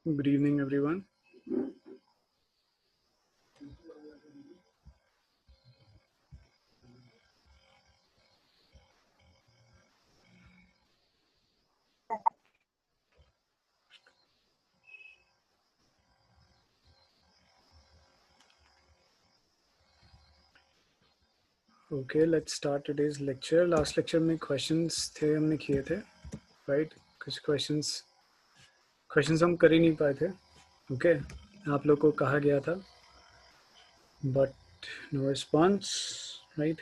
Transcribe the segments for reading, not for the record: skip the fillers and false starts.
Good evening, everyone. Okay, let's start today's lecture. Last lecture में questions थे हमने किए थे, right? कुछ questions हम कर ही नहीं पाए थे. Okay, आप लोग को कहा गया था, but no response, right?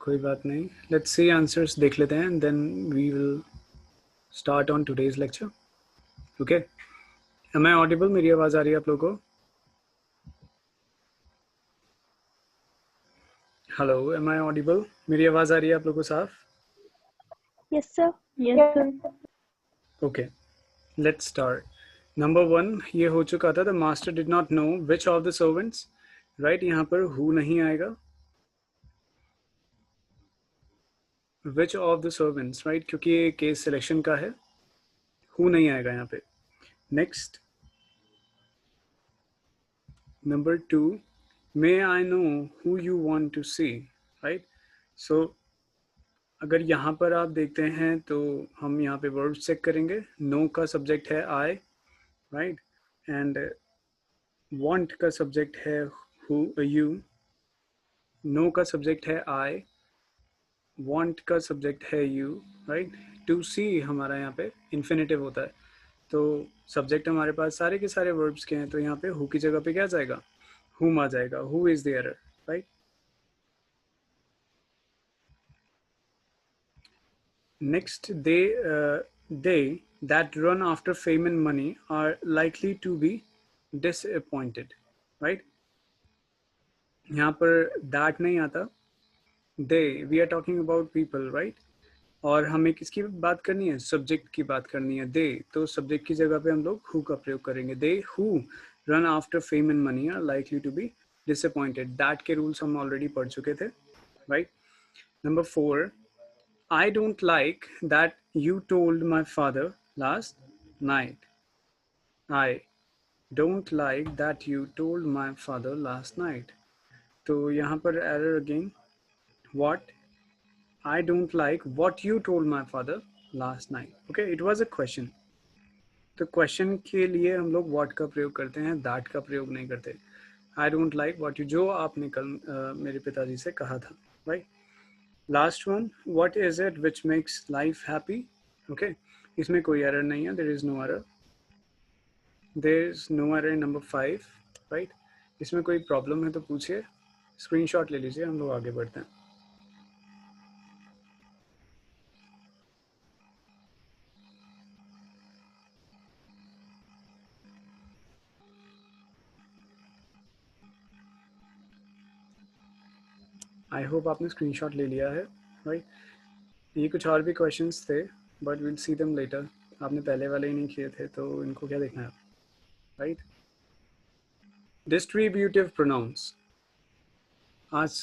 कोई बात नहीं. Let's see answers देख लेते हैं, and then we will start on today's lecture. Okay. Am I audible? मेरी आवाज़ आ रही है आप लोगों को? Hello, am I audible? मेरी आवाज़ आ रही है आप लोगों को साफ? Yes, sir. Yes, sir. Okay, let's start. Number 1 ये हो चुका था. The master did not know which of the servants, right? यहाँ पर who नहीं आएगा. Which of the servants, right? क्योंकि ये case selection का है. Who नहीं आएगा यहाँ पे. Next, number 2, may I know who you want to see, right? So अगर यहाँ पर आप देखते हैं तो हम यहाँ पे वर्ब चेक करेंगे. नो का सब्जेक्ट है I, right? And want का सब्जेक्ट है who, you. नो का सब्जेक्ट है I, want का सब्जेक्ट है you, right? To see हमारा यहाँ पे इन्फिनेटिव होता है. तो सब्जेक्ट हमारे पास सारे के सारे वर्ब्स के हैं, तो यहाँ पे who की जगह पे क्या जाएगा? whom आ जाएगा. who is the error, right? Next, they that run after fame and money are likely to be disappointed, right? यहाँ पर that नहीं आता. They, we are talking about people, right? और हमें किसकी बात करनी है? सब्जेक्ट की बात करनी है. दे, तो सब्जेक्ट की जगह पे हम लोग हु का प्रयोग करेंगे. They who run after fame and money are likely to be disappointed. That के रूल्स हम ऑलरेडी पढ़ चुके थे, right? Number 4, I don't like that you told my father last night. I don't like that you told my father last night. तो यहाँ पर error again. What? I don't like what you told my father last night. Okay, it was a question. तो question के लिए हम लोग what का प्रयोग करते हैं, that का प्रयोग नहीं करते. I don't like what you, जो आपने कल मेरे पिताजी से कहा था, right? Last one, what is it which makes life happy? Okay, इसमें कोई error नहीं है. There is no error. There is no error in number 5, right? इसमें कोई प्रॉब्लम है तो पूछिए. स्क्रीनशॉट ले लीजिए, हम लोग आगे बढ़ते हैं. आई होप आपने स्क्रीनशॉट ले लिया है, राइट? ये कुछ और भी क्वेश्चंस थे, but will see them later. आपने पहले वाले ही नहीं किए थे, तो इनको क्या देखना है, राइट? Distributive pronounce. आज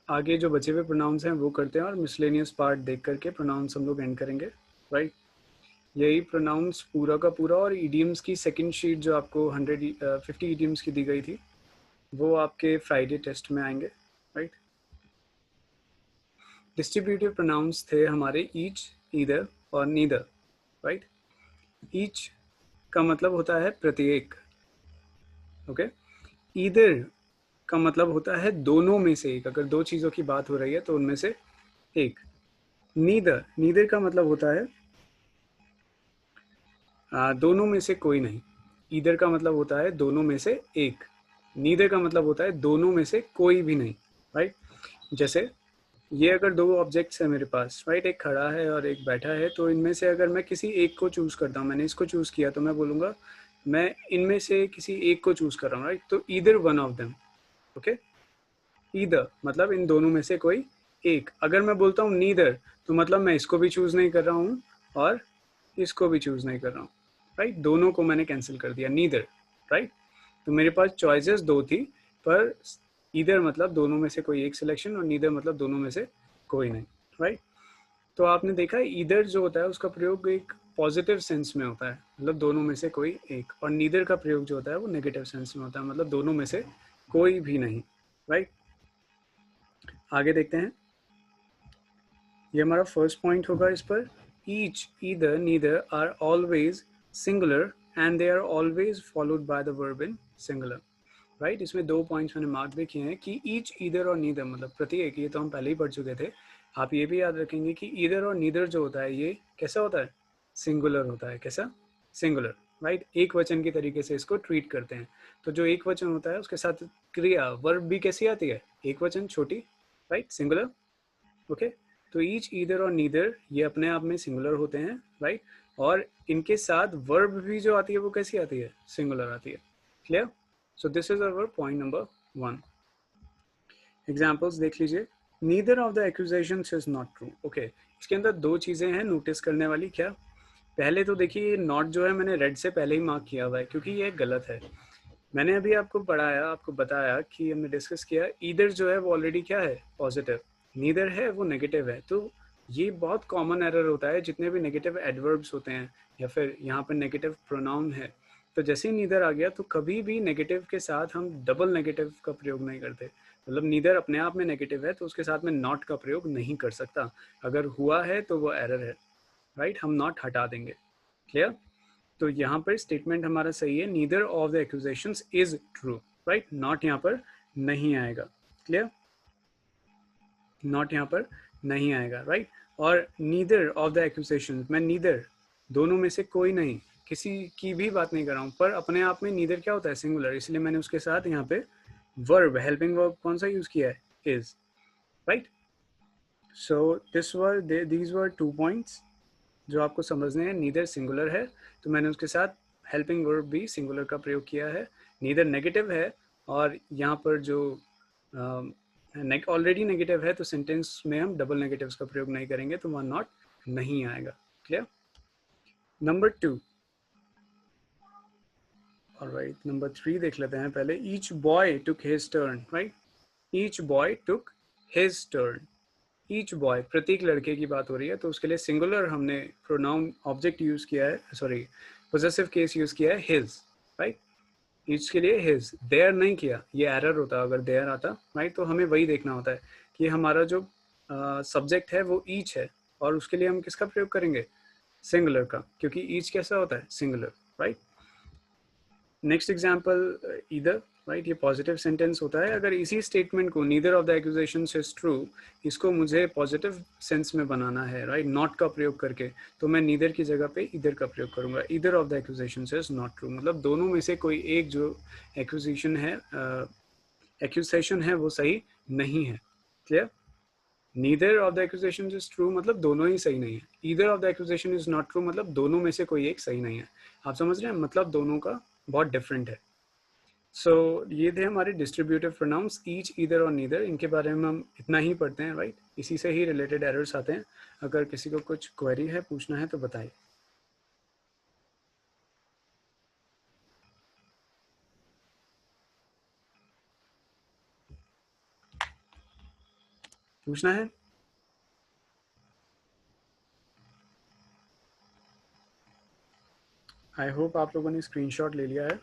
आगे जो बचे हुए प्रोनाउंस हैं वो करते हैं, और मिसलेनियस पार्ट देख करके प्रोनाउंस हम लोग एंड करेंगे, राइट? यही प्रोनाउंस पूरा का पूरा, और ईडियम्स की सेकंड शीट जो आपको 150 ईडियम्स की दी गई थी, वो आपके फ्राइडे टेस्ट में आएंगे, राइट? डिस्ट्रीब्यूटिव प्रोनाउंस थे हमारे ईच, ईदर और नीदर, राइट? ईच का मतलब होता है प्रत्येक, ओके? ईदर का मतलब होता है दोनों में से एक. अगर दो चीज़ों की बात हो रही है तो उनमें से एक. नीदर, नीदर का मतलब होता है दोनों में से कोई नहीं. ईदर का मतलब होता है दोनों में से एक. नीदर का मतलब होता है दोनों में से कोई भी नहीं, राइट? जैसे ये अगर दो ऑब्जेक्ट्स है मेरे पास, राइट? एक खड़ा है और एक बैठा है, तो इनमें से अगर मैं किसी एक को चूज करता हूँ, मैंने इसको चूज किया, तो मैं बोलूँगा मैं इनमें से किसी एक को चूज कर रहा हूँ, राइट? तो either one of them, okay? Either मतलब इन दोनों में से कोई एक. अगर मैं बोलता हूँ नीदर, तो मतलब मैं इसको भी चूज नहीं कर रहा हूँ और इसको भी चूज नहीं कर रहा हूँ, राइट? दोनों को मैंने कैंसिल कर दिया, नीदर, राइट? तो मेरे पास चॉइसेस दो थी, पर ईदर मतलब दोनों में से कोई एक सिलेक्शन, और नीदर मतलब दोनों में से कोई नहीं, राइट? तो आपने देखा ईदर जो होता है उसका प्रयोग एक पॉजिटिव सेंस में होता है, मतलब दोनों में से कोई एक, और नीदर का प्रयोग जो होता है वो नेगेटिव सेंस में होता है, मतलब दोनों में से कोई भी नहीं, राइट। आगे देखते हैं, ये हमारा फर्स्ट पॉइंट होगा इस पर। Each, either, neither are always singular and they are always followed by the verb in singular, right. इसमें 2 पॉइंट्स मैंने मार्क भी किए हैं कि ईच, ईदर और नीदर मतलब प्रत्येक, ये तो हम पहले ही पढ़ चुके थे। आप ये भी याद रखेंगे कि ईदर और नीदर जो होता है ये कैसा होता है, सिंगुलर होता है। कैसा, सिंगुलर, राइट। एक वचन की तरीके से इसको ट्रीट करते हैं। तो जो एक वचन होता है उसके साथ क्रिया वर्ब भी कैसी आती है, एक वचन छोटी, राइट, सिंगुलर, ओके। तो ईच, ईदर और नीदर ये अपने आप में सिंगुलर होते हैं, राइट। और इनके साथ वर्ब भी जो आती है वो कैसी आती है, सिंगुलर आती है। Clear? So this is our point number 1। Examples देख लीजिए। Neither of the accusations is not true, okay. इसके अंदर 2 चीजें हैं नोटिस करने वाली। क्या? पहले तो देखिए ये नॉट जो है मैंने रेड से पहले ही मार्क किया हुआ है क्योंकि ये गलत है। मैंने अभी आपको पढ़ाया, आपको बताया कि हमने डिस्कस किया ईदर जो है वो ऑलरेडी क्या है, पॉजिटिव, नीदर है वो नेगेटिव है। तो ये बहुत कॉमन एरर होता है जितने भी नेगेटिव एडवर्ब्स होते हैं या फिर यहाँ पर नेगेटिव प्रोनाउन है। तो जैसे ही नीदर आ गया तो कभी भी नेगेटिव के साथ हम डबल नेगेटिव का प्रयोग नहीं करते। मतलब नीदर अपने आप में नेगेटिव है तो उसके साथ में नॉट का प्रयोग नहीं कर सकता। अगर हुआ है तो वो एरर है, राइट, हम नॉट हटा देंगे। क्लियर? तो यहाँ पर स्टेटमेंट हमारा सही है, neither of the accusations is true, right. Not यहाँ पर नहीं आएगा। क्लियर? नॉट यहाँ पर नहीं आएगा, राइट। और नीदर ऑफ द एक्यूजेशंस, मैं नीदर, दोनों में से कोई नहीं, किसी की भी बात नहीं कर रहा हूँ, पर अपने आप में नीदर क्या होता है, सिंगुलर, इसलिए मैंने उसके साथ यहाँ पे वर्ब, हेल्पिंग वर्ब कौन सा यूज किया है, is, right. So these were 2 points जो आपको समझने हैं। नीदर सिंगुलर है तो मैंने उसके साथ हेल्पिंग वर्ब भी सिंगुलर का प्रयोग किया है। नीदर नेगेटिव है और यहाँ पर जो ऑलरेडी नेगेटिव है तो सेंटेंस में हम डबल नेगेटिव्स का प्रयोग नहीं करेंगे तो वहाँ नॉट नहीं आएगा। क्लियर? नंबर 2, ऑलराइट, नंबर 3 देख लेते हैं पहले। Each boy took his turn, right. Each boy took his turn, each boy, प्रत्येक लड़के की बात हो रही है तो उसके लिए सिंगुलर हमने प्रोनाउन ऑब्जेक्ट यूज किया है, सॉरी पोजेसिव केस यूज किया है, हिज, राइट। ईच के लिए हिज, देयर नहीं किया, ये एरर होता अगर देयर आता, राइट। तो हमें वही देखना होता है कि हमारा जो सब्जेक्ट है वो ईच है और उसके लिए हम किसका प्रयोग करेंगे, सिंगुलर का, क्योंकि ईच कैसा होता है, singular, right. Next example, either, right, ये पॉजिटिव सेंटेंस होता है। अगर इसी स्टेटमेंट को neither of the accusations is true, इसको मुझे पॉजिटिव सेंस में बनाना है, राइट, नॉट का प्रयोग करके, तो मैं नीदर की जगह पे ईदर का प्रयोग करूंगा। Either of the accusations is not true, मतलब दोनों में से कोई एक जो एक्यूजेशन है, एक्यूजेशन है वो सही नहीं है। Clear? Neither of the accusation is true मतलब दोनों ही सही नहीं है। Either of the accusation is not true मतलब दोनों में से कोई एक सही नहीं है। आप समझ रहे हैं, मतलब दोनों का बहुत डिफरेंट है। सो ये थे हमारे डिस्ट्रीब्यूटिव प्रोनाउंस, ईच, ईदर और नीदर। इनके बारे में हम इतना ही पढ़ते हैं, राइट। इसी से ही रिलेटेड एरर्स आते हैं। अगर किसी को कुछ क्वेरी है, पूछना है तो बताइए। पूछना है? आई होप आप लोगों ने स्क्रीनशॉट ले लिया है।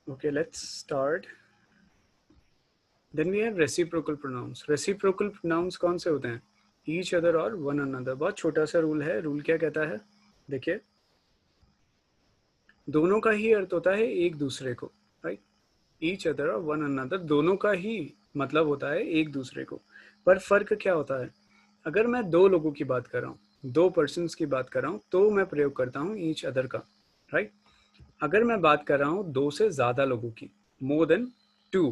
Okay, let's start. Then we have reciprocal pronouns. Reciprocal pronouns कौन से होते हैं, ईच अदर और वन अनदर। बहुत छोटा सा रूल है। रूल क्या कहता है, देखिए, दोनों का ही अर्थ होता है एक दूसरे को, राइट। ईच अदर और वन अनदर दोनों का ही मतलब होता है एक दूसरे को। पर फर्क क्या होता है, अगर मैं 2 लोगों की बात कर रहा हूँ, 2 पर्सन्स की बात कर रहा हूँ तो मैं प्रयोग करता हूँ ईच अदर का, राइट। अगर मैं बात कर रहा हूँ 2 से ज्यादा लोगों की, मोर देन 2,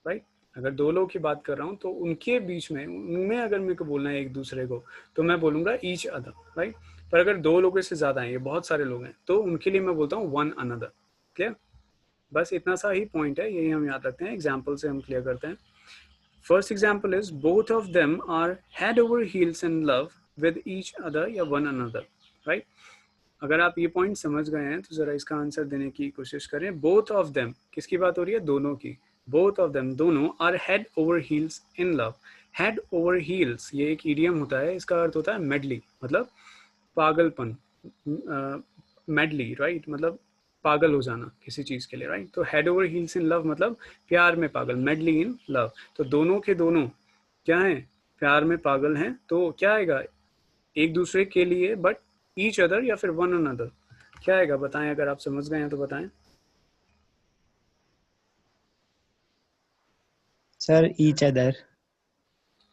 राइट। अगर 2 लोगों की बात कर रहा हूँ तो उनके बीच में, उनमें अगर मेरे को बोलना है एक दूसरे को तो मैं बोलूंगा ईच अदर, राइट। पर अगर 2 लोगों से ज्यादा हैं, ये बहुत सारे लोग हैं, तो उनके लिए मैं बोलता हूँ वन अनदर। क्लियर? बस इतना सा ही पॉइंट है, यही हम याद रखते हैं। एग्जाम्पल से हम क्लियर करते हैं। First example is both of them are head over heels in love with each other या वन अनदर, राइट। अगर आप ये पॉइंट समझ गए हैं तो जरा इसका आंसर देने की कोशिश करें। बोथ ऑफ देम, किसकी बात हो रही है? दोनों की। बोथ ऑफ देम, दोनों, are head over heels in love. Head over heels ये एक इडियम होता है, इसका अर्थ होता है मेडली, मतलब पागलपन, मेडली, राइट, मतलब पागल हो जाना किसी चीज के लिए, राइट। तो head over heels in love मतलब प्यार में पागल, मेडली इन लव। तो दोनों के दोनों क्या है? प्यार में पागल हैं। तो क्या आएगा? एक दूसरे के लिए, बट ईच अदर या फिर वन अनदर, क्या आएगा बताएं? अगर आप समझ गए हैं तो बताएं। Sir each other.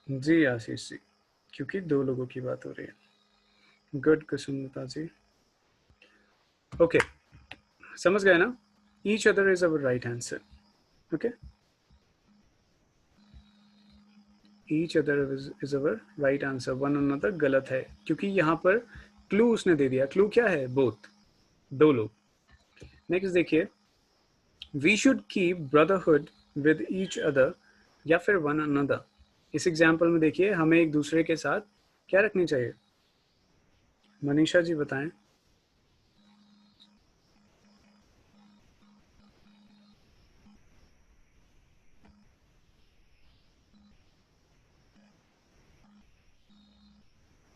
जी आशीष जी, क्योंकि दो लोगों की बात हो रही है। गुड कुसुमता जी। ओके, समझ गए ना? Each other is our right answer. Okay, each other is our right answer, one another गलत है, क्योंकि यहाँ पर क्लू उसने दे दिया। क्लू क्या है? बोथ, दो लोग। नेक्स्ट देखिए, we should keep brotherhood with each other या फिर वन अनदर। इस एग्जाम्पल में देखिए, हमें एक दूसरे के साथ क्या रखनी चाहिए? मनीषा जी बताएं।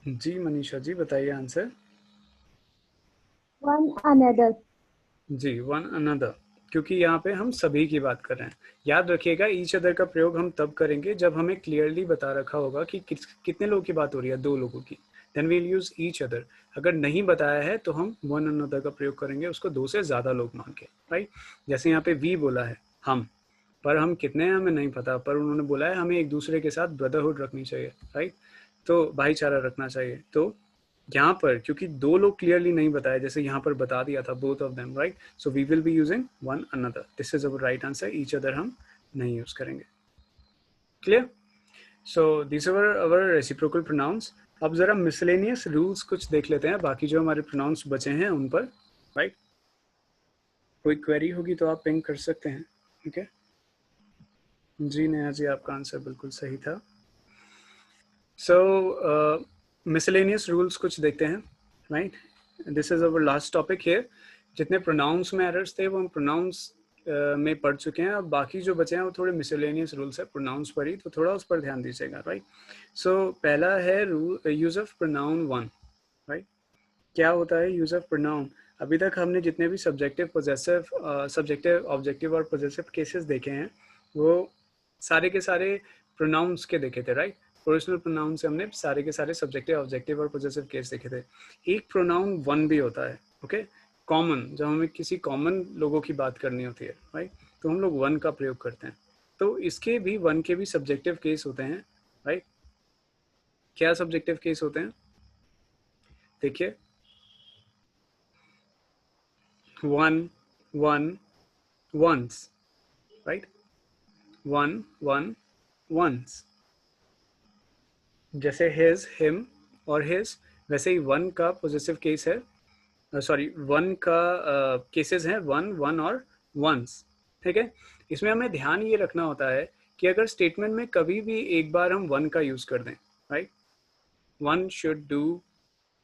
जी मनीषा जी बताइए आंसर। One another. जी, वन अनदर, क्योंकि यहाँ पे हम सभी की बात कर रहे हैं। याद रखिएगा, ईच अदर का प्रयोग हम तब करेंगे जब हमें क्लियरली बता रखा होगा कि कितने लोगों की बात हो रही है, दो लोगों की, then we'll use each other. अगर नहीं बताया है तो हम वन अनदर का प्रयोग करेंगे, उसको दो से ज्यादा लोग मान के, राइट। जैसे यहाँ पे वी बोला है, हम, पर हम कितने हैं हमें नहीं पता, पर उन्होंने बोला है हमें एक दूसरे के साथ ब्रदरहुड रखनी चाहिए, राइट, तो भाईचारा रखना चाहिए। तो यहाँ पर क्योंकि दो लोग क्लियरली नहीं बताया, जैसे यहाँ पर बता दिया था both of them, right, so we will be using one another, this is our right answer. Each other हम नहीं यूज करेंगे। Clear? So this our our reciprocal pronouns. अब जरा मिसलेनियस रूल्स कुछ देख लेते हैं, बाकी जो हमारे प्रोनाउंस बचे हैं उन पर, राइट। कोई क्वेरी होगी तो आप पिंग कर सकते हैं, ठीक है। जी नेहा जी, आपका आंसर बिल्कुल सही था। सो मिसलेनियस रूल्स कुछ देखते हैं, right. This is our last topic here. जितने प्रोनाउंस में एरर्स थे वो हम प्रोनाउंस में पढ़ चुके हैं। अब बाकी जो बचे हैं वो थोड़े मिसलेनियस रूल्स है प्रोनाउंस पर ही, तो थोड़ा उस पर ध्यान दीजिएगा, राइट। सो पहला है rule, use of pronoun one, right. क्या होता है यूज ऑफ प्रोनाउन? अभी तक हमने जितने भी सब्जेक्टिव, पोजेसिव, सब्जेक्टिव, ऑब्जेक्टिव और पोजेसिव केसेस देखे हैं वो सारे के सारे प्रोनाउंस के देखे थे, राइट। पर्सनल प्रोनाउन से हमने सारे के सारे सब्जेक्टिव, ऑब्जेक्टिव और पोजेसिव केस देखे थे। एक प्रोनाउन वन भी होता है, ओके, कॉमन, जब हमें किसी कॉमन लोगों की बात करनी होती है, राइट, तो हम लोग वन का प्रयोग करते हैं। तो इसके भी, वन के भी सब्जेक्टिव केस होते हैं, राइट। क्या सब्जेक्टिव केस होते हैं? देखिए, one, one, once, right? One, one, once. जैसे his, him और his, वैसे ही वन का पोजेसिव केस है, सॉरी वन का केसेस हैं वन, वन और वंस, ठीक है। इसमें हमें ध्यान ये रखना होता है कि अगर स्टेटमेंट में कभी भी एक बार हम वन का यूज कर दें, right, one should do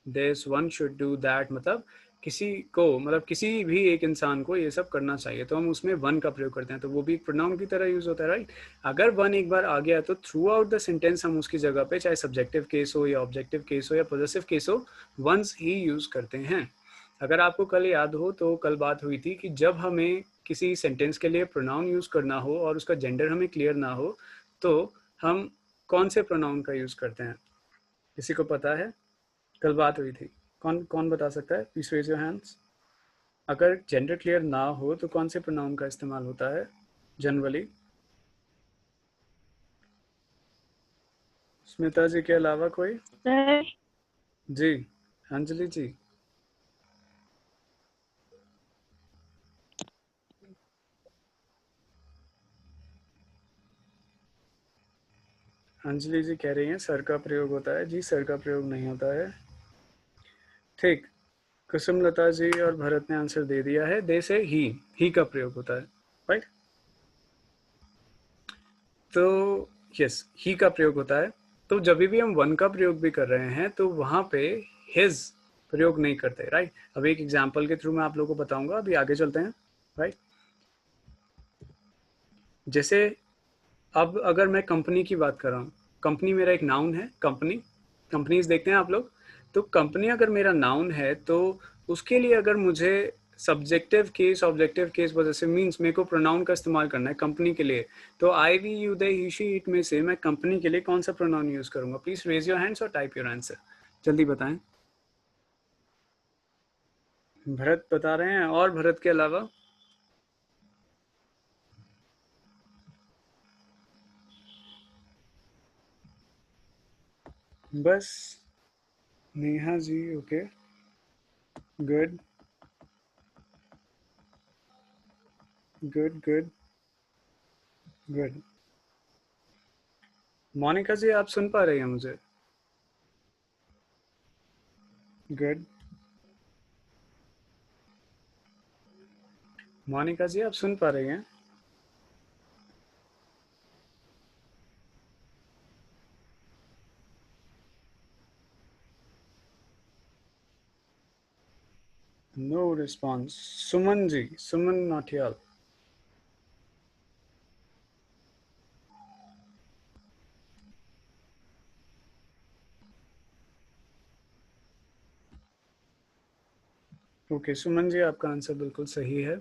this, one should do that, मतलब किसी को, मतलब किसी भी एक इंसान को ये सब करना चाहिए, तो हम उसमें वन का प्रयोग करते हैं, तो वो भी एक प्रोनाउन की तरह यूज होता है, राइट। अगर वन एक बार आ गया तो थ्रू आउट द सेंटेंस हम उसकी जगह पे, चाहे सब्जेक्टिव केस हो या ऑब्जेक्टिव केस हो या पॉजिटिव केस हो, वंस ही यूज करते हैं। अगर आपको कल याद हो तो कल बात हुई थी कि जब हमें किसी सेंटेंस के लिए प्रोनाउन यूज करना हो और उसका जेंडर हमें क्लियर ना हो, तो हम कौन से प्रोनाउन का यूज करते हैं? किसी को पता है? कल बात हुई थी, कौन कौन बता सकता है? Please raise your hands. अगर जेंडर क्लियर ना हो तो कौन से प्रोनाउन का इस्तेमाल होता है जनरली? स्मिता जी के अलावा कोई? Sir, जी, अंजलि जी। अंजलि जी कह रही हैं सर का प्रयोग होता है। जी, सर का प्रयोग नहीं होता है। ठीक, कुसुम लता जी और भरत ने आंसर दे दिया है, दे से ही का प्रयोग होता है, राइट। तो यस, ही का प्रयोग होता है। तो जब भी हम वन का प्रयोग भी कर रहे हैं तो वहां पे हिज प्रयोग नहीं करते, राइट। अब एक एग्जाम्पल के थ्रू मैं आप लोगों को बताऊंगा, अभी आगे चलते हैं, राइट। जैसे अब अगर मैं कंपनी की बात कर रहा हूँ, कंपनी मेरा एक नाउन है, कंपनी, कंपनीज देखते हैं आप लोग, तो कंपनी अगर मेरा नाउन है तो उसके लिए अगर मुझे सब्जेक्टिव केस ऑब्जेक्टिव केस वजह से मीन्स मेरे को प्रोनाउन का इस्तेमाल करना है कंपनी के लिए, तो I we you they he she it में से मैं कंपनी के लिए कौन सा प्रोनाउन यूज करूंगा? प्लीज रेज योर हैंड्स और टाइप योर आंसर, जल्दी बताएं। भरत बता रहे हैं, और भरत के अलावा? बस Neha ji, okay, good good good good. Monika ji आप सुन पा रही हैं मुझे? गुड। मोनिका जी आप सुन पा रही हैं? No response. Suman ji, Suman Nautiyal. Okay Suman ji, आपका आंसर बिल्कुल सही है,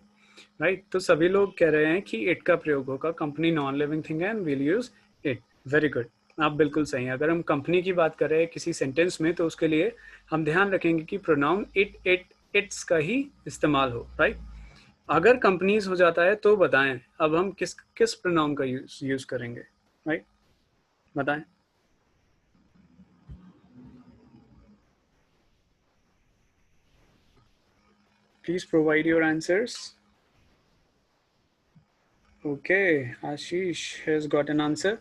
राइट। तो सभी लोग कह रहे हैं कि इट का प्रयोग होगा, कंपनी नॉन लिविंग थिंग है and will use it. Very good, आप बिल्कुल सही हैं। अगर हम कंपनी की बात कर रहे हैं किसी सेंटेंस में, तो उसके लिए हम ध्यान रखेंगे कि प्रोनाउन इट इट्स का ही इस्तेमाल हो, राइट। अगर कंपनीज हो जाता है तो बताएं अब हम किस किस प्रोनाउन का यूज करेंगे, राइट, बताएं। Please provide your answers. Okay, Ashish has got an answer.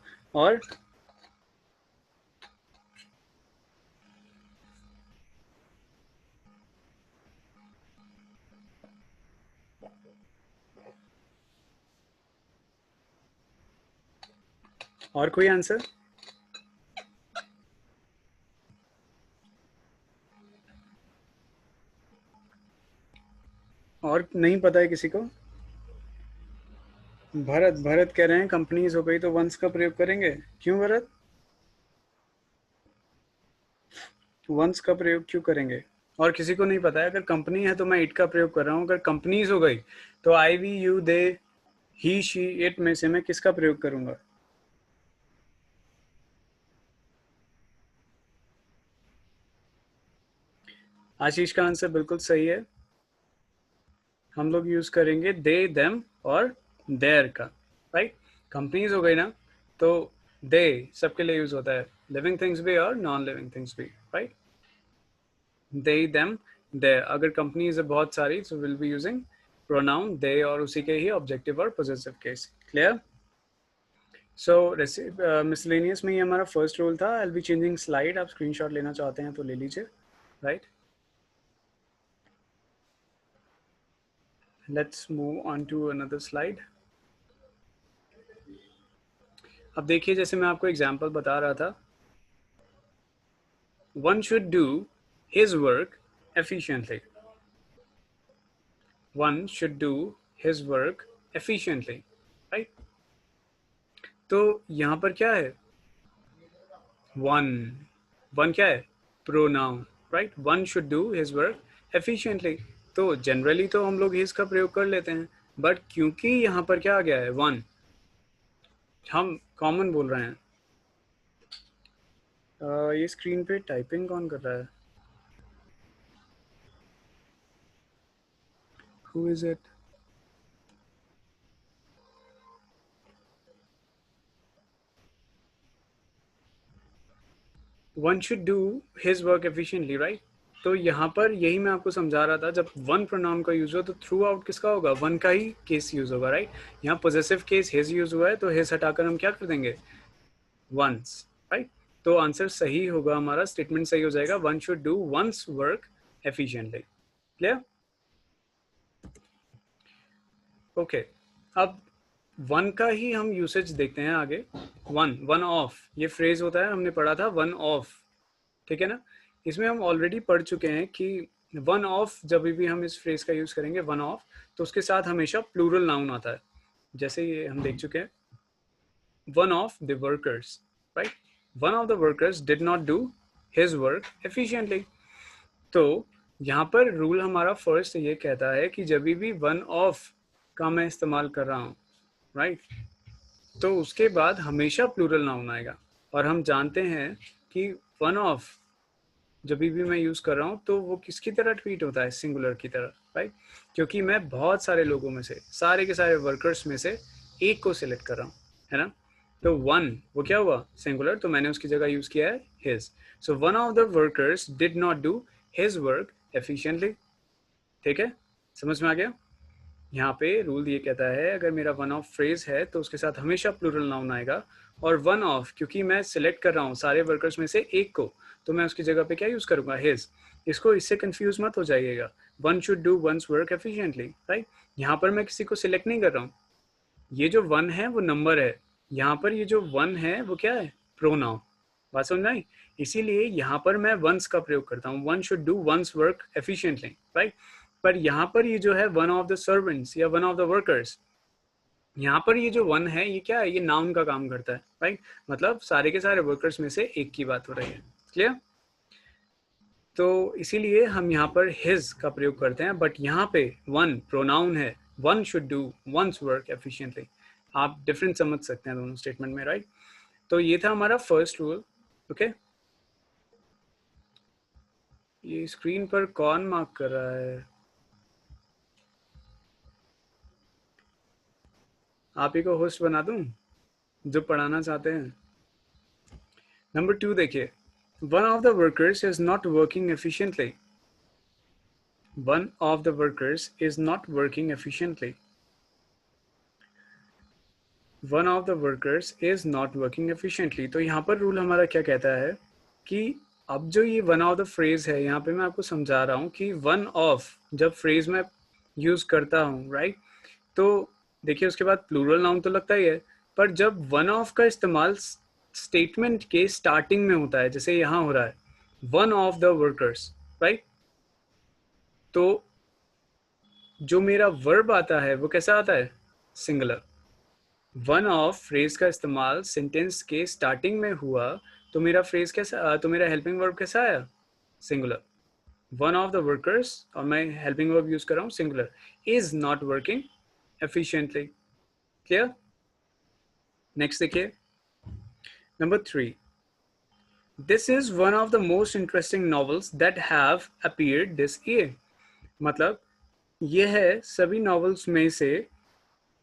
और कोई आंसर? और नहीं पता है किसी को? भरत, भरत कह रहे हैं कंपनीज हो गई तो वंस का प्रयोग करेंगे। क्यों भरत, वंस का प्रयोग क्यों करेंगे? और किसी को नहीं पता है? अगर कंपनी है तो मैं इट का प्रयोग कर रहा हूँ, अगर कंपनीज हो गई तो I we you they he she it में से मैं किसका प्रयोग करूंगा? आशीष का आंसर बिल्कुल सही है, हम लोग यूज करेंगे दे देम और देयर का, राइट। कंपनीज हो गई ना, तो दे सबके लिए यूज होता है, लिविंग थिंग्स भी और नॉन लिविंग थिंग्स भी, राइट। दे देम देयर, अगर कंपनीज है बहुत सारी तो will be using pronoun they और उसी के ही ऑब्जेक्टिव और possessive case. Clear? So miscellaneous में ये हमारा फर्स्ट रूल था। I will be changing slide, आप स्क्रीनशॉट लेना चाहते हैं तो ले लीजिए, right. Let's move on to another slide. अब देखिए, जैसे मैं आपको एग्जांपल बता रहा था, one should do his work efficiently, one should do his work efficiently, right. तो यहाँ पर क्या है? वन, वन क्या है? Pronoun, right. One should do his work efficiently, तो जनरली तो हम लोग हिज का प्रयोग कर लेते हैं, बट क्योंकि यहाँ पर क्या आ गया है, वन, हम कॉमन बोल रहे हैं। ये स्क्रीन पे टाइपिंग कौन कर रहा है? Who is it? One should do his work efficiently, right. तो यहाँ पर यही मैं आपको समझा रहा था, जब वन प्रोनाउन का यूज हो तो थ्रू आउट किसका होगा? वन का ही केस यूज होगा, राइट। यहाँ पोजेसिव केस हिज यूज हुआ है, तो हिज हटाकर हम क्या कर देंगे? Once, right. तो आंसर सही होगा हमारा, स्टेटमेंट सही हो जाएगा, one should do one's work efficiently. Clear? Okay, अब वन का ही हम यूसेज देखते हैं आगे। वन, वन ऑफ, ये फ्रेज होता है, हमने पढ़ा था वन ऑफ, ठीक है ना। इसमें हम ऑलरेडी पढ़ चुके हैं कि वन ऑफ जब भी हम इस फ्रेज का यूज करेंगे वन ऑफ, तो उसके साथ हमेशा प्लूरल नाउन आता है। जैसे ये हम देख चुके हैं, one of the workers, right, one of the workers did not do his work efficiently. तो यहाँ पर रूल हमारा फर्स्ट ये कहता है कि जब भी वन ऑफ का मैं इस्तेमाल कर रहा हूँ, राइट, तो उसके बाद हमेशा प्लूरल नाउन आएगा। और हम जानते हैं कि वन ऑफ जब भी मैं यूज कर रहा हूँ तो वो किसकी तरह ट्रीट होता है, सिंगुलर की तरह, राइट, क्योंकि मैं बहुत सारे लोगों में से, सारे के सारे वर्कर्स में से एक को सिलेक्ट कर रहा हूँ, है ना। तो वन वो क्या हुआ, सिंगुलर, तो मैंने उसकी जगह यूज किया है his. So one of the workers did not do his work efficiently. ठीक है, समझ में आ गया। यहाँ पे रूल ये कहता है अगर मेरा वन ऑफ फ्रेज है तो उसके साथ हमेशा प्लूरल नाउन आएगा। और वन ऑफ क्योंकि मैं सिलेक्ट कर रहा हूँ सारे वर्कर्स में से एक को, तो मैं उसकी जगह पे क्या यूज करूंगा, हिज। इसको इससे कंफ्यूज मत हो जाइएगा। One should do one's work efficiently, right. यहाँ पर मैं किसी को सिलेक्ट नहीं कर रहा हूँ। ये जो वन है वो नंबर है, यहाँ पर ये जो वन है वो क्या है, प्रोनाउन। बात समझ आई। इसीलिए यहाँ पर मैं वंस का प्रयोग करता हूँ, one should do one's work efficiently, right. पर यहाँ पर ये जो है वन ऑफ द सर्वेंट्स या वन ऑफ द वर्कर्स, यहाँ पर ये जो वन है ये क्या है, ये नाउन का काम करता है, राइट। मतलब सारे के सारे वर्कर्स में से एक की बात हो रही है। क्लियर। तो इसीलिए हम यहाँ पर हिज का प्रयोग करते हैं, बट यहाँ पे वन प्रोनाउन है, one should do one's work efficiently. आप डिफरेंस समझ सकते हैं दोनों स्टेटमेंट में, राइट। तो ये था हमारा फर्स्ट रूल। ओके, ये स्क्रीन पर कौन मार्क कर रहा है, आप ही को होस्ट बना दूं जो पढ़ाना चाहते हैं। नंबर 2 देखिए, one of the workers is not working efficiently. One of the workers is not working efficiently. One of the workers is not working efficiently. तो यहाँ पर रूल हमारा क्या कहता है कि अब जो ये वन ऑफ द फ्रेज है, यहाँ पे मैं आपको समझा रहा हूँ कि वन ऑफ जब फ्रेज में यूज करता हूँ, राइट, तो देखिए उसके बाद प्लूरल नाउन तो लगता ही है, पर जब वन ऑफ का इस्तेमाल स्टेटमेंट के स्टार्टिंग में होता है, जैसे यहाँ हो रहा है one of the workers, right, तो जो मेरा वर्ब आता है वो कैसा आता है, सिंगुलर। वन ऑफ फ्रेज का इस्तेमाल सेंटेंस के स्टार्टिंग में हुआ तो मेरा फ्रेज कैसा, तो मेरा हेल्पिंग वर्ब कैसा आया, singular. One of the workers, और मैं हेल्पिंग वर्ब यूज कर रहा हूँ singular, is not working efficiently. Clear. Next देखिए, number 3, this is one of the most interesting novels that have appeared this year. मतलब ये है सभी नॉवेल्स में से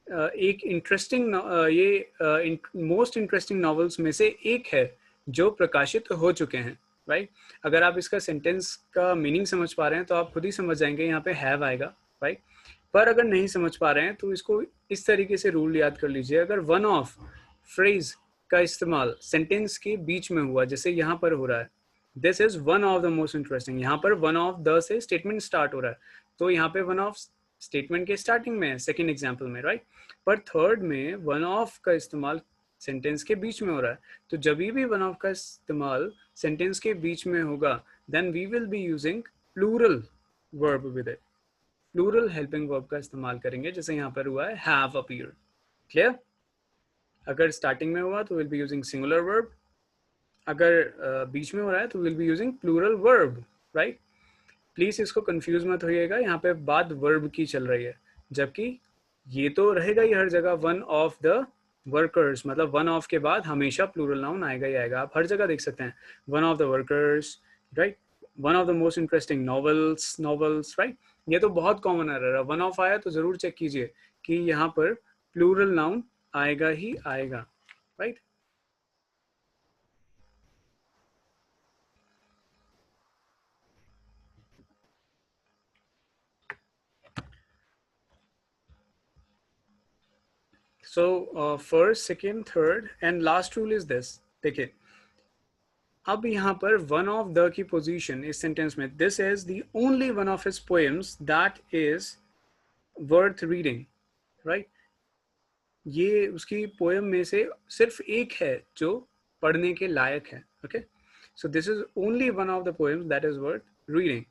एक इंटरेस्टिंग, ये मोस्ट इंटरेस्टिंग नॉवेल्स में से एक है जो प्रकाशित हो चुके हैं, राइट। अगर आप इसका सेंटेंस का मीनिंग समझ पा रहे हैं तो आप खुद ही समझ जाएंगे, यहाँ पे हैव आएगा, राइट। पर अगर नहीं समझ पा रहे हैं तो इसको इस तरीके से रूल याद कर लीजिए, अगर वन ऑफ फ्रेज का इस्तेमाल सेंटेंस के बीच में हुआ, जैसे यहाँ पर हो रहा है this is one of the most interesting, यहाँ पर वन ऑफ द से स्टेटमेंट स्टार्ट हो रहा है, तो यहाँ पे वन ऑफ स्टेटमेंट के स्टार्टिंग में है, सेकेंड एग्जाम्पल में, राइट। पर थर्ड में वन ऑफ का इस्तेमाल सेंटेंस के बीच में हो रहा है, तो जब भी वन ऑफ का इस्तेमाल सेंटेंस के बीच में होगा then we will be using plural verb with it, plural helping verb का इस्तेमाल करेंगे, जैसे यहाँ पर हुआ है हैव अपीयर्ड। क्लियर। अगर स्टार्टिंग में हुआ तो will be using singular verb, अगर बीच में हो रहा है तो will be using plural verb, right. Please इसको कंफ्यूज मत होइएगा, यहाँ पे बात वर्ब की चल रही है, जबकि ये तो रहेगा ही हर जगह वन ऑफ द वर्कर्स, मतलब वन ऑफ के बाद हमेशा प्लूरल नाउन आएगा ही आएगा। आप हर जगह देख सकते हैं one of the workers, right, one of the most interesting novels, right. ये तो बहुत कॉमन है, वन ऑफ आया तो जरूर चेक कीजिए कि यहाँ पर प्लूरल नाउन आएगा ही आएगा, right. So first, second, third and last rule is this। देखिए अब यहाँ पर one of the key position इस सेंटेंस में, this is the only one of his poems that is worth reading, right. ये उसकी पोएम में से सिर्फ एक है जो पढ़ने के लायक है, okay. So this is only one of the poems that is worth reading.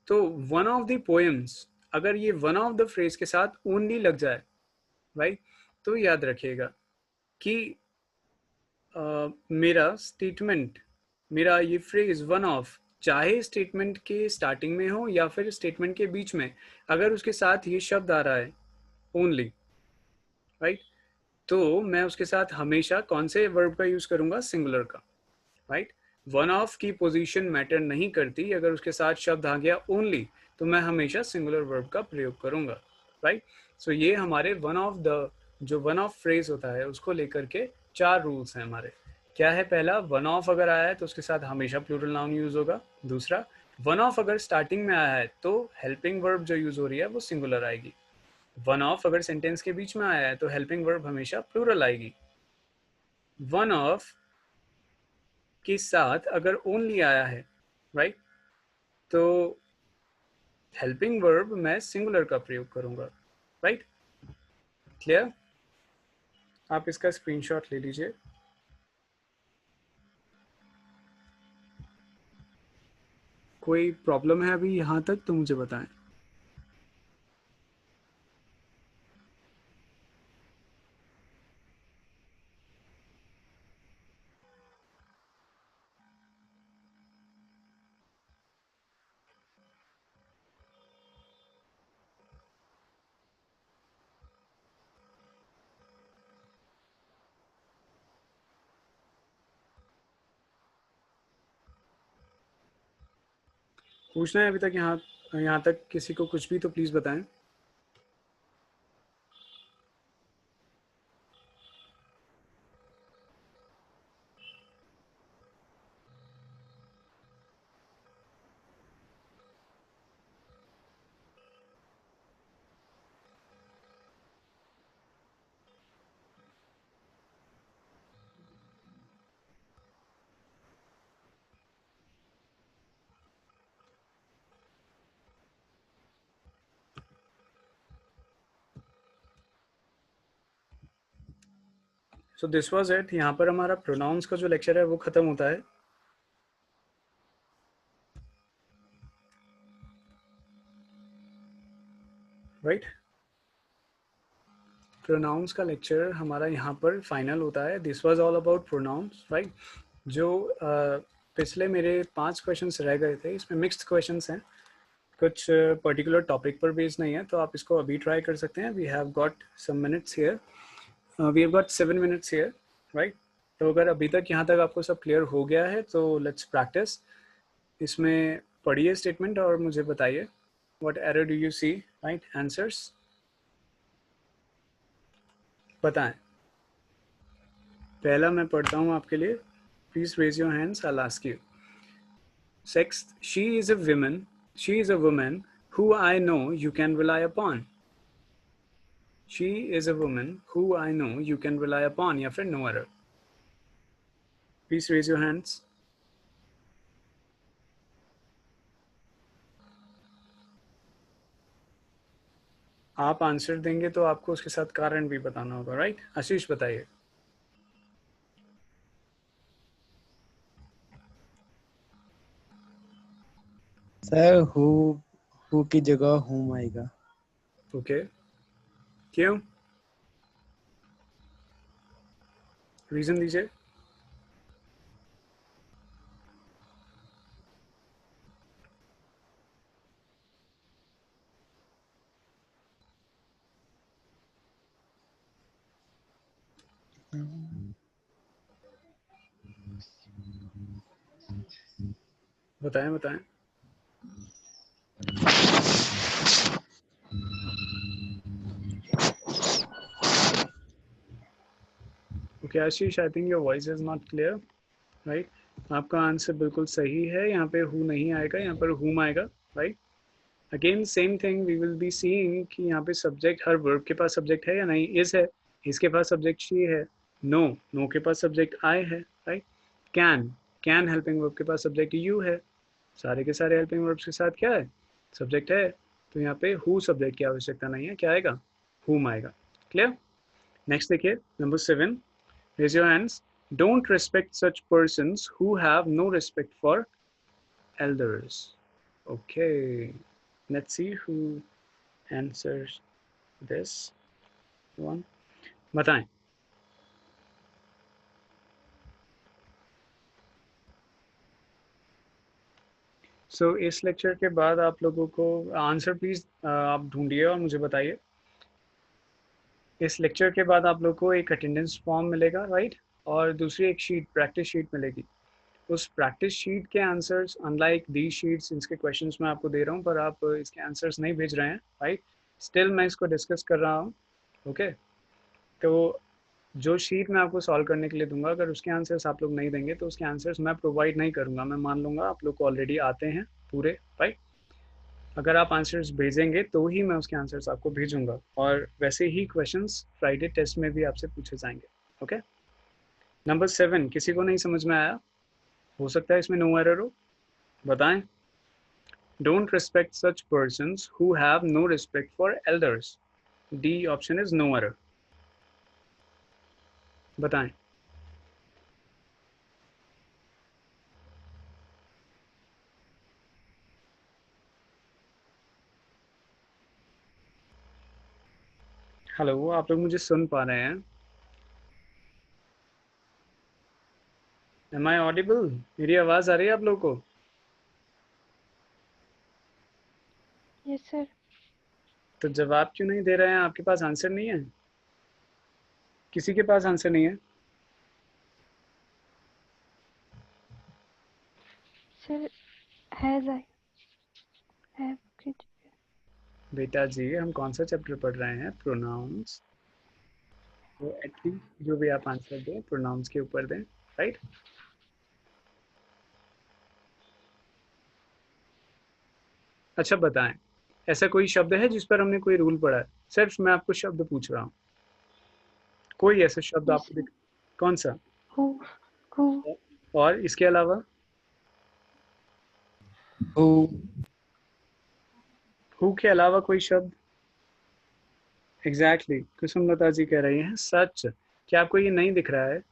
तो one of the poems, अगर ये one of the phrase के साथ only लग जाए, right, तो याद रखिएगा कि मेरा स्टेटमेंट, मेरा ये फ्रेज वन ऑफ, चाहे स्टेटमेंट के स्टार्टिंग में हो या फिर स्टेटमेंट के बीच में, अगर उसके साथ ये शब्द आ रहा है ओनली, राइट, तो मैं उसके साथ हमेशा कौन से वर्ब का यूज करूंगा? सिंगुलर का, राइट। वन ऑफ की पोजीशन मैटर नहीं करती, अगर उसके साथ शब्द आ गया ओनली तो मैं हमेशा सिंगुलर वर्ब का प्रयोग करूंगा, राइट। सो ये हमारे वन ऑफ द, जो वन ऑफ फ्रेज होता है उसको लेकर के 4 रूल्स हैं हमारे। क्या है? पहला, वन ऑफ अगर आया है तो उसके साथ हमेशा प्लूरल नाउन यूज होगा। दूसरा, वन ऑफ अगर स्टार्टिंग में आया है तो हेल्पिंग वर्ब जो यूज हो रही है वो सिंगुलर आएगी। वन ऑफ अगर सेंटेंस के बीच में आया है तो हेल्पिंग वर्ब हमेशा प्लूरल आएगी। वन ऑफ के साथ अगर ओनली आया है, राइट, तो हेल्पिंग वर्ब मैं सिंगुलर का प्रयोग करूंगा, राइट। क्लियर? आप इसका स्क्रीनशॉट ले लीजिए। कोई प्रॉब्लम है अभी यहाँ तक तो मुझे बताएं। पूछना है अभी तक यहाँ तक किसी को कुछ भी तो प्लीज बताएं। So this was it. यहाँ पर हमारा प्रोनाउंस का जो लेक्चर है वो खत्म होता है, राइट। प्रोनाउंस का लेक्चर हमारा यहाँ पर फाइनल होता है। This was all about pronouns, right. जो पिछले मेरे 5 क्वेश्चंस रह गए थे, इसमें मिक्स्ड क्वेश्चंस हैं, कुछ पर्टिकुलर टॉपिक पर बेस्ड नहीं है, तो आप इसको अभी ट्राई कर सकते हैं। We have got some minutes here, we have got 7 minutes here, right. तो अगर अभी तक यहाँ तक आपको सब क्लियर हो गया है तो लेट्स प्रैक्टिस। इसमें पढ़िए स्टेटमेंट और मुझे बताइए what error do you see, right, answers बताएं। पहला मैं पढ़ता हूँ आपके लिए, please raise your hands, I will ask you. Sixth, she is a woman who I know you can rely upon. She is a woman who I know you can rely upon, या फिर no error. Please raise your hands. आप answer देंगे तो आपको उसके साथ कारण भी बताना होगा, राइट। आशीष बताइए। सर हु की जगह हुम आएगा। ओके, क्यों? रीजन दीजिए। बताएं बताएं। Okay Ashish, I think your voice is not clear, right. आपका आंसर बिल्कुल सही है, यहाँ पे हु नहीं आएगा, यहाँ पर हुम आएगा, right. Again same thing we will be seeing कि यहाँ पे सब्जेक्ट, हर वर्ब के पास सब्जेक्ट है या नहीं। इज है, इसके पास सब्जेक्ट शी है। नो के पास सब्जेक्ट आई है, राइट। कैन हेल्पिंग वर्ब के पास सब्जेक्ट यू है। सारे के सारे हेल्पिंग वर्ब्स के साथ क्या है? सब्जेक्ट है। तो यहाँ पे हु सब्जेक्ट की आवश्यकता नहीं है, क्या आएगा? हुम आएगा। क्लियर? नेक्स्ट देखिए, number 7, raise your hands. Don't respect such persons who have no respect for elders. Okay, let's see who answers this one. बताएं. सो इस लेक्चर के बाद आप लोगों को आंसर प्लीज आप ढूंढिए और मुझे बताइए. इस लेक्चर के बाद आप लोग को एक अटेंडेंस फॉर्म मिलेगा, राइट, और दूसरी एक शीट, प्रैक्टिस शीट मिलेगी. उस प्रैक्टिस शीट के आंसर्स, अनलाइक दी शीट्स, इसके क्वेश्चंस मैं आपको दे रहा हूँ पर आप इसके आंसर्स नहीं भेज रहे हैं, राइट. स्टिल मैं इसको डिस्कस कर रहा हूँ. ओके, तो जो शीट मैं आपको सॉल्व करने के लिए दूंगा, अगर उसके आंसर्स आप लोग नहीं देंगे तो उसके आंसर्स मैं प्रोवाइड नहीं करूँगा. मैं मान लूँगा आप लोग को ऑलरेडी आते हैं पूरे, राइट. अगर आप आंसर्स भेजेंगे तो ही मैं उसके आंसर्स आपको भेजूंगा, और वैसे ही क्वेश्चंस फ्राइडे टेस्ट में भी आपसे पूछे जाएंगे. ओके. नंबर 7 किसी को नहीं समझ में आया? हो सकता है इसमें नो एरर हो. बताएं. Don't respect such persons who have no respect for elders. D option is no error. बताएं. हेलो, आप लोग मुझे सुन पा रहे हैं? Am I audible? मेरी आवाज आ रही है आप लोगों को? Yes sir. तो जवाब क्यों नहीं दे रहे हैं? आपके पास आंसर नहीं है? किसी के पास आंसर नहीं है? Sir has I have kid. बेटा जी, हम कौन सा चैप्टर पढ़ रहे हैं? प्रोनाउंस. तो एटलीस्ट जो भी आप आंसर दें प्रोनाउंस के ऊपर दें, राइट. अच्छा बताएं, ऐसा कोई शब्द है जिस पर हमने कोई रूल पढ़ा है? सिर्फ मैं आपको शब्द पूछ रहा हूँ. कोई ऐसा शब्द यस आपको सर. दिख? कौन सा? हु और इसके अलावा? Who? हु के अलावा कोई शब्द? एग्जैक्टली कुसुमलता जी कह रही हैं सच. क्या आपको ये नहीं दिख रहा है?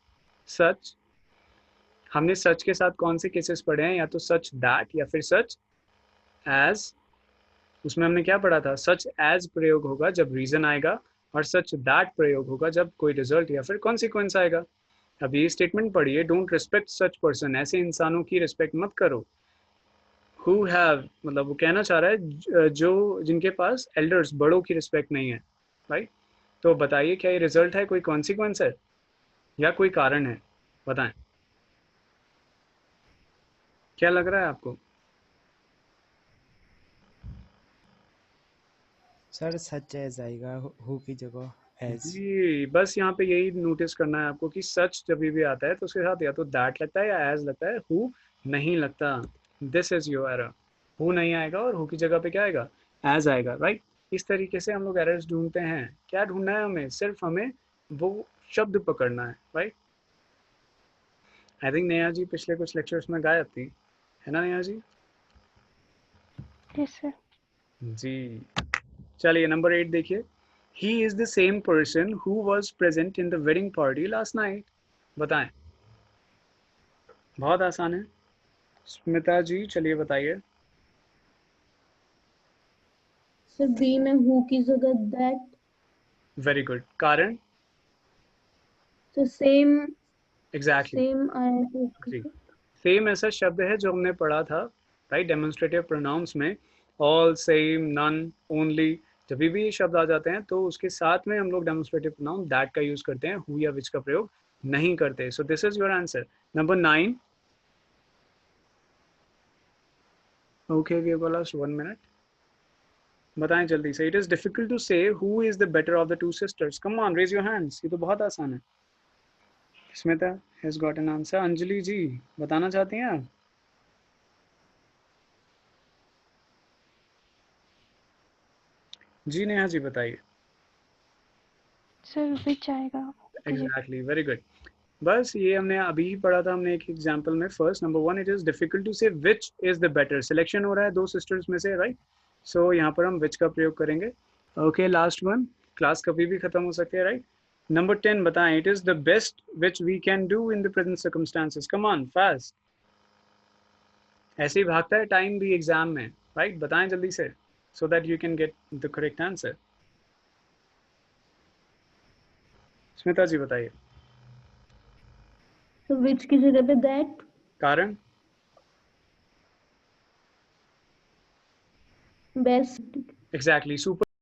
सच. हमने सच के साथ कौन से केसेस पढ़े हैं? या तो सच दैट या फिर सच एज. उसमें हमने क्या पढ़ा था? सच एज प्रयोग होगा जब रीजन आएगा, और सच दैट प्रयोग होगा जब कोई रिजल्ट या फिर कॉन्सिक्वेंस आएगा. अब ये स्टेटमेंट पढ़िए, डोंट रिस्पेक्ट सच पर्सन, ऐसे इंसानों की रिस्पेक्ट मत करो. हु हैव मतलब वो कहना चाह रहा है जो जिनके पास एल्डर्स, बड़ों की रिस्पेक्ट नहीं है, राइट. तो बताइए क्या ये रिजल्ट है, कोई कॉन्सिक्वेंस है या कोई कारण है? बताएं. क्या लग रहा है आपको? सर सच एज आएगा हु की जगह एज. जी, बस यहाँ पे यही नोटिस करना है आपको कि सच जब भी आता है तो उसके साथ या तो दैट लगता है या एज लगता है, हु नहीं लगता. This is your error. Who नहीं आएगा और हु की जगह पे क्या आएगा? एज आएगा, राइट. इस तरीके से हम लोग एरर्स ढूंढते हैं. क्या ढूंढना है हमें? सिर्फ हमें वो शब्द पकड़ना है, right. I think Neha ji पिछले कुछ लेक्चर्स में गायब थी, है ना नेहा जी? Yes sir. जी. चलिए नंबर 8 देखिए. He is the same person who was present in the wedding party last night. बताएं. बहुत आसान है. स्मिता जी चलिए बताइए. सर बी में हु की जगह दैट. Very good. कारण? तो सेम एग्जैक्टली. आया जी. तो सेम ऐसा शब्द है जो हमने पढ़ा था, राइट, डेमोन्स्ट्रेटिव प्रोनाउंस में. ऑल, सेम, नन, ओनली, जब भी ये शब्द आ जाते हैं तो उसके साथ में हम लोग डेमोन्स्ट्रेटिव प्रोनाउन दैट का यूज करते हैं, हु या विच का प्रयोग नहीं करते. So this is your answer. Number 9. Okay, we have lost 1 minute. बताएं जल्दी से. It is difficult to say who is the better of the two sisters. Come on, raise your hands. ये तो बहुत आसान है. Smita has got an answer. Anjali ji बताना चाहती हैं आप? जी नेहा जी बताइए. सर विच आएगा. Exactly, very good. बस ये हमने अभी ही पढ़ा था, हमने एक एग्जांपल में. First number 1, it is difficult to say which is the better. Selection हो रहा है दो सिस्टर्स में से, राइट. सो यहाँ पर हम विच का प्रयोग करेंगे. Okay, last one. क्लास कभी भी खत्म हो सकती है, राइट. नंबर 10 बताएं. It is the best which we can do in the present circumstances. Come on, fast. ऐसे ही भागता है टाइम भी एग्जाम में, राइट? बताएं जल्दी से, so that you can get the correct answer. Smita जी बताइए. So which की जगह पे that? कारण? Best. Exactly. Super